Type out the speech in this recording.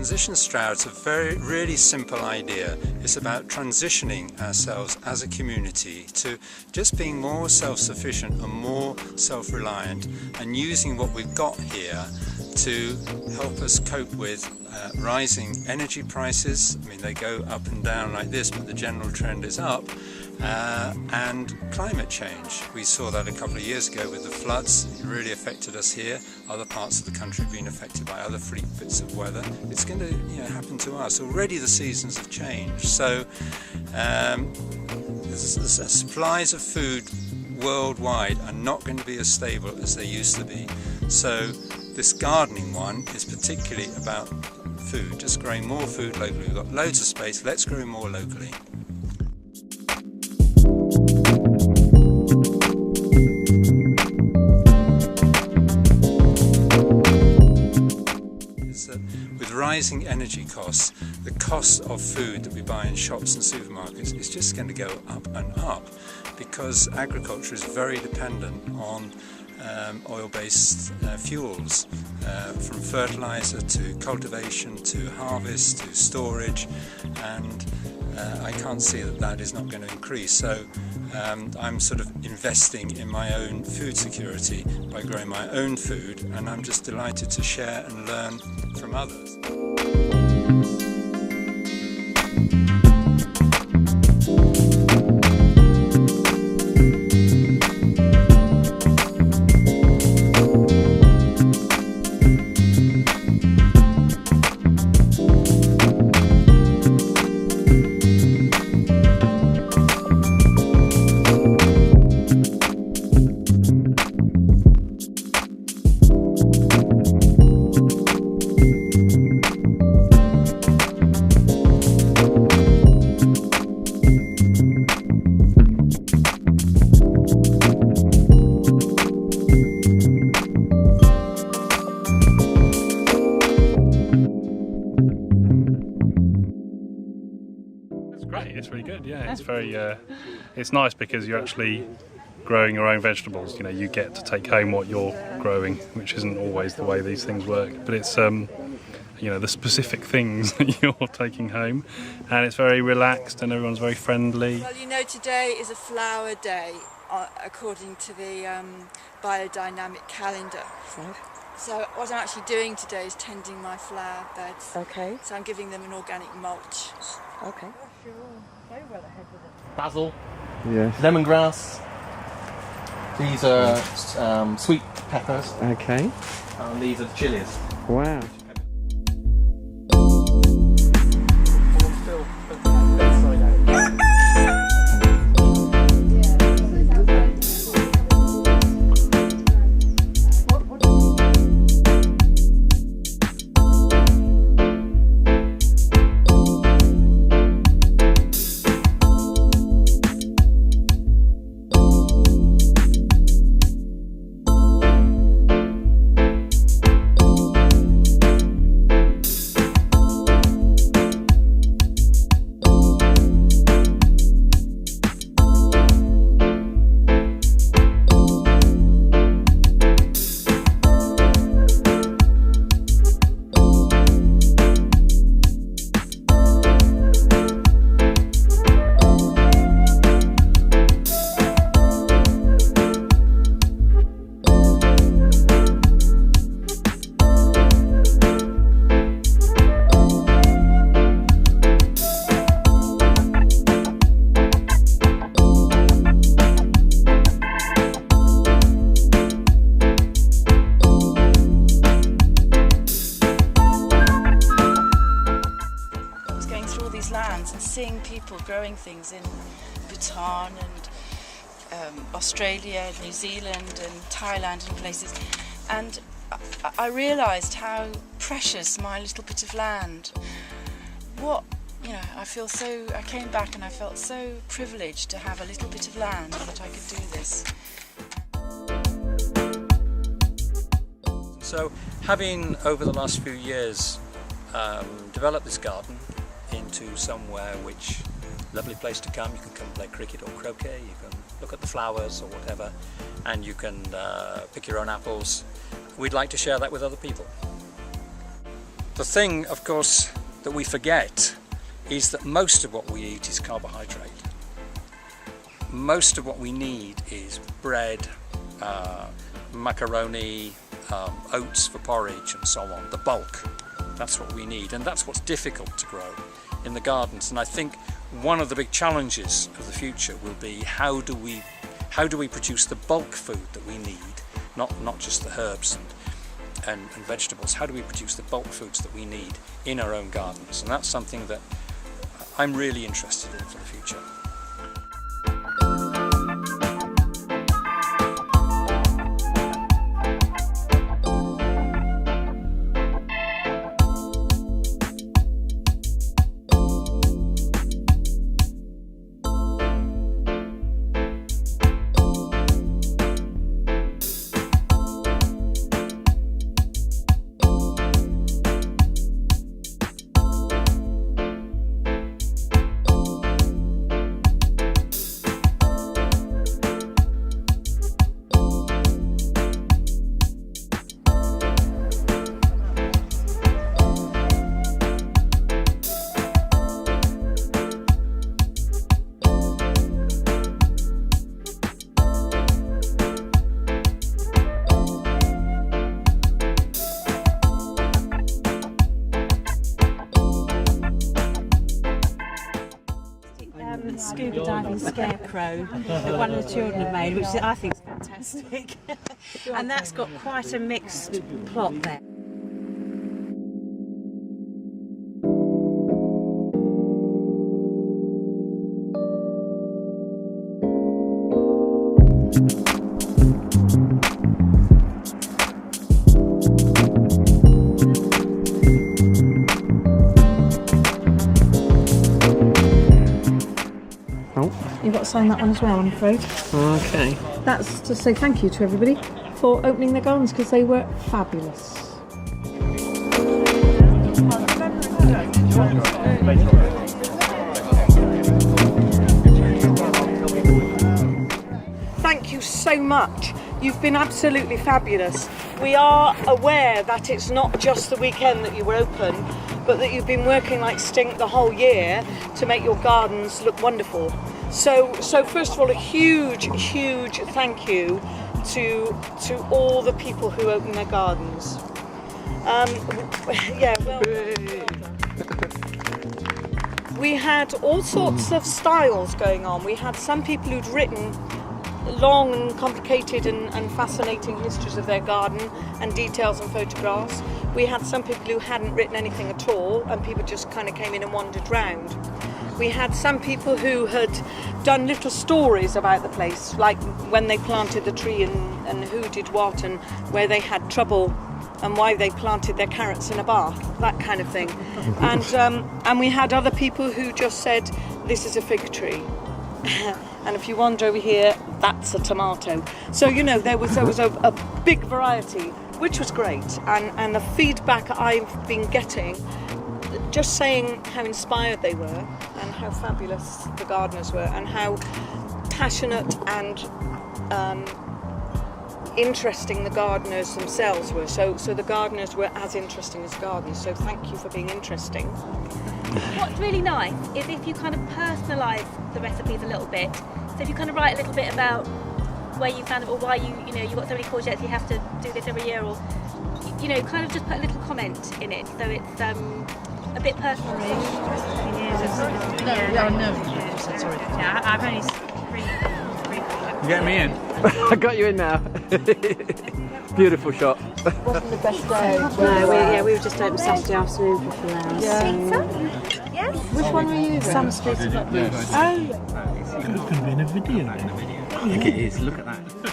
Transition Stroud's a really simple idea. It's about transitioning ourselves as a community to just being more self-sufficient and more self-reliant, and using what we've got here to help us cope with rising energy prices. I mean, they go up and down like this, but the general trend is up. And climate change. We saw that a couple of years ago with the floods. It really affected us here. Other parts of the country have been affected by other freak bits of weather. It's going to happen to us. Already the seasons have changed. So the supplies of food worldwide are not going to be as stable as they used to be. So this gardening one is particularly about food, just growing more food locally. We've got loads of space, let's grow more locally. With rising energy costs, the cost of food that we buy in shops and supermarkets is just going to go up and up, because agriculture is very dependent on oil-based fuels, from fertilizer to cultivation to harvest to storage, and I can't see that is not going to increase. So I'm sort of investing in my own food security by growing my own food, and I'm just delighted to share and learn from others. Great, it's really good. Yeah, it's very. It's nice because you're actually growing your own vegetables. You know, you get to take home what you're growing, which isn't always the way these things work. But it's the specific things that you're taking home, and it's very relaxed and everyone's very friendly. Well, today is a flower day according to the biodynamic calendar. So what I'm actually doing today is tending my flower beds. Okay. So I'm giving them an organic mulch. Okay. Very well ahead with it. Basil, yes, lemongrass. These are sweet peppers. okay, And these are the chilies. wow. Lands and seeing people growing things in Bhutan and Australia, New Zealand and Thailand and places, and I realised how precious my little bit of land. I came back and I felt so privileged to have a little bit of land that I could do this. So, having over the last few years developed this garden into somewhere which lovely place to come. You can come play cricket or croquet, you can look at the flowers or whatever, and you can pick your own apples. We'd like to share that with other people. The thing, of course, that we forget is that most of what we eat is carbohydrate. Most of what we need is bread, macaroni, oats for porridge and so on, the bulk. That's what we need, and that's what's difficult to grow in the gardens. And I think one of the big challenges of the future will be how do we produce the bulk food that we need, not just the herbs and vegetables. How do we produce the bulk foods that we need in our own gardens? And that's something that I'm really interested in for the future. Scuba diving scarecrow that one of the children have made, which I think is fantastic. And that's got quite a mixed plot there. You've got to sign that one as well, I'm afraid. Okay. That's to say thank you to everybody for opening their gardens because they were fabulous. Thank you so much. You've been absolutely fabulous. We are aware that it's not just the weekend that you were open, but that you've been working like stink the whole year to make your gardens look wonderful. So first of all, a huge thank you to all the people who open their gardens. We had all sorts of styles going on. We had some people who'd written long and complicated and fascinating histories of their garden and details and photographs. We had some people who hadn't written anything at all and people just kind of came in and wandered round. We had some people who had done little stories about the place, like when they planted the tree and who did what and where they had trouble and why they planted their carrots in a bath, that kind of thing. And we had other people who just said, this is a fig tree. And if you wander over here, that's a tomato. So, you know, there was a big variety, which was great. And the feedback I've been getting, just saying how inspired they were and how fabulous the gardeners were and how passionate and interesting the gardeners themselves were. So the gardeners were as interesting as gardeners. So thank you for being interesting. What's really nice is if you kind of personalise the recipes a little bit. So if you kind of write a little bit about where you found it or why you got so many courgettes, you have to do this every year, or kind of just put a little comment in it, so it's a bit personal. I've only You get me in? I got you in now. Beautiful shot. wasn't the best day. No, we were just open Saturday afternoon for a few hours. Yes. Which one were you? Summer Street. It's going to be in a video. I think it is. Look at that.